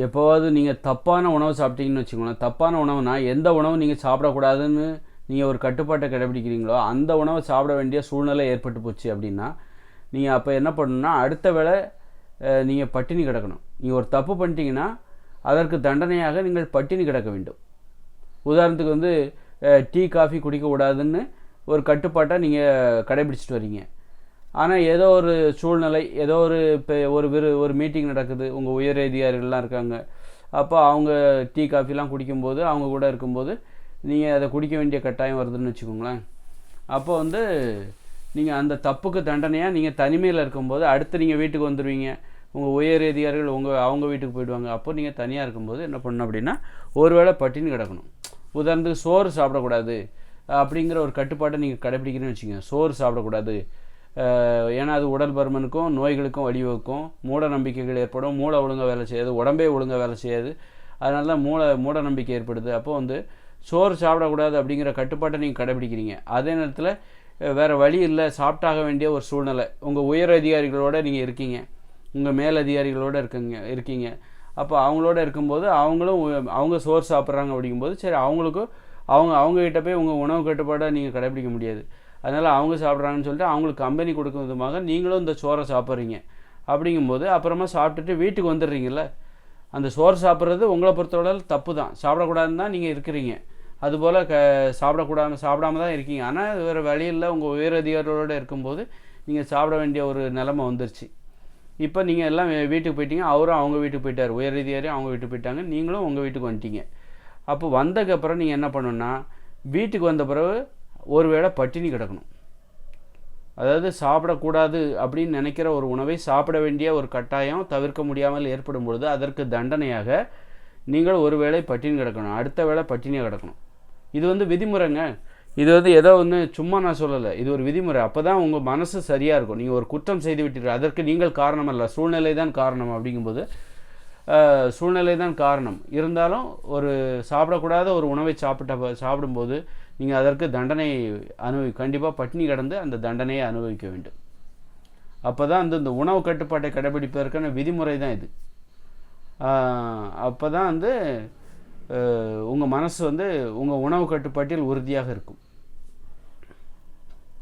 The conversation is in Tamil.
எப்போவாவது நீங்கள் தப்பான உணவு சாப்பிட்டீங்கன்னு வச்சுக்கோங்களேன். தப்பான உணவுனா எந்த உணவு நீங்கள் சாப்பிடக்கூடாதுன்னு நீங்கள் ஒரு கட்டுப்பாட்டை கடைபிடிக்கிறீங்களோ அந்த உணவை சாப்பிட வேண்டிய சூழ்நிலை ஏற்பட்டு போச்சு அப்படின்னா நீங்கள் அப்போ என்ன பண்ணணும்னா அடுத்த வேளை நீங்கள் பட்டினி கிடக்கணும். நீங்கள் ஒரு தப்பு பண்ணிட்டீங்கன்னா அதற்கு தண்டனையாக நீங்கள் பட்டினி கிடக்க வேண்டும். உதாரணத்துக்கு வந்து டீ காஃபி குடிக்கக்கூடாதுன்னு ஒரு கட்டுப்பாட்டை நீங்கள் கடைபிடிச்சிட்டு வரீங்க. ஆனால் ஏதோ ஒரு சூழ்நிலை, ஏதோ ஒரு இப்போ ஒரு மீட்டிங் நடக்குது, உங்கள் உயர் அதிகாரிகள்லாம் இருக்காங்க, அப்போ அவங்க டீ காஃபிலாம் குடிக்கும்போது அவங்க கூட இருக்கும்போது நீங்கள் அதை குடிக்க வேண்டிய கட்டாயம் வருதுன்னு வச்சுக்கோங்களேன். அப்போ வந்து நீங்கள் அந்த தப்புக்கு தண்டனையாக நீங்கள் தனிமையில் இருக்கும்போது அடுத்து நீங்கள் வீட்டுக்கு வந்துடுவீங்க, உங்கள் உயர் அதிகாரிகள் அவங்க வீட்டுக்கு போயிடுவாங்க. அப்போ நீங்கள் தனியாக இருக்கும்போது என்ன பண்ணணும் அப்படின்னா ஒருவேளை பட்டினி கிடக்கணும். உதாரணத்துக்கு சோறு சாப்பிடக்கூடாது அப்படிங்கிற ஒரு கட்டுப்பாட்டை நீங்கள் கடைப்பிடிக்கிறேன்னு வச்சுக்கோங்க. சோறு சாப்பிடக்கூடாது, ஏன்னா அது உடல் பருமனுக்கும் நோய்களுக்கும் வழிவகுக்கும், மூட நம்பிக்கைகள் ஏற்படும், மூளை ஒழுங்காக வேலை செய்யாது, உடம்பே ஒழுங்காக வேலை செய்யாது, அதனால தான் மூட நம்பிக்கை ஏற்படுது. அப்போ வந்து சோறு சாப்பிடக்கூடாது அப்படிங்கிற கட்டுப்பாட்டை நீங்கள் கடைப்பிடிக்கிறீங்க. அதே நேரத்தில் வேறு வழி இல்லை, சாப்பிட்டாக வேண்டிய ஒரு சூழ்நிலை, உங்கள் உயர் அதிகாரிகளோடு நீங்கள் இருக்கீங்க, உங்கள் மேல் அதிகாரிகளோடு இருக்கீங்க. அப்போ அவங்களோட இருக்கும்போது அவங்க சோறு சாப்பிட்றாங்க அப்படிங்கும்போது சரி அவங்களுக்கும் அவங்ககிட்ட போய் உங்கள் உணவு கட்டுப்பாடை நீங்கள் கடைப்பிடிக்க முடியாது. அதனால் அவங்க சாப்பிட்றாங்கன்னு சொல்லிட்டு அவங்களுக்கு கம்பெனி கொடுக்கும் விதமாக நீங்களும் இந்த சோறை சாப்பிட்றீங்க. அப்படிங்கும்போது அப்புறமா சாப்பிட்டுட்டு வீட்டுக்கு வந்துடுறீங்கள, அந்த சோறு சாப்பிட்றது உங்களை பொறுத்தவரை தப்பு தான், சாப்பிடக்கூடாதுன்னு தான் நீங்கள் இருக்கிறீங்க. அதுபோல் சாப்பிடாம தான் இருக்கீங்க. ஆனால் வேறு வழியில் உங்கள் உயர் அதிகாரிகளோடு இருக்கும்போது நீங்கள் சாப்பிட வேண்டிய ஒரு நிலைமை வந்துருச்சு. இப்போ நீங்கள் எல்லாம் வீட்டுக்கு போயிட்டீங்க, அவரும் அவங்க வீட்டுக்கு போயிட்டார், உயர் அதிகாரியும் அவங்க வீட்டுக்கு போயிட்டாங்க, நீங்களும் உங்கள் வீட்டுக்கு வந்துட்டீங்க. அப்போ வந்ததுக்கப்புறம் நீங்கள் என்ன பண்ணணுன்னா வீட்டுக்கு வந்த பிறகு ஒருவேளை பட்டினி கிடக்கணும். அதாவது சாப்பிடக்கூடாது அப்படின்னு நினைக்கிற ஒரு உணவை சாப்பிட வேண்டிய ஒரு கட்டாயம் தவிர்க்க முடியாமல் ஏற்படும் பொழுது அதற்கு தண்டனையாக நீங்கள் ஒருவேளை பட்டினி கிடக்கணும், அடுத்த வேளை பட்டினியாக கிடக்கணும். இது வந்து விதிமுறைங்க. இது வந்து ஏதோ ஒன்று சும்மா நான் சொல்லலை, இது ஒரு விதிமுறை. அப்போ தான் உங்கள் மனசு சரியாக இருக்கும். நீங்கள் ஒரு குற்றம் செய்து விட்டீர்கள், அதற்கு நீங்கள் காரணம் அல்ல, சூழ்நிலை தான் காரணம். அப்படிங்கும்போது சூழ்நிலை தான் காரணம் இருந்தாலும் ஒரு சாப்பிடக்கூடாத ஒரு உணவை சாப்பிடும்போது நீங்கள் அதற்கு தண்டனை கண்டிப்பாக பட்டினி கிடந்து அந்த தண்டனையை அனுபவிக்க வேண்டும். அப்போ தான் இந்த உணவு கட்டுப்பாட்டை கடைபிடிப்பதற்கான விதிமுறை தான் இது. அப்போ தான் உங்கள் மனசு உங்கள் உணவு கட்டுப்பாட்டில் உறுதியாக இருக்கும்.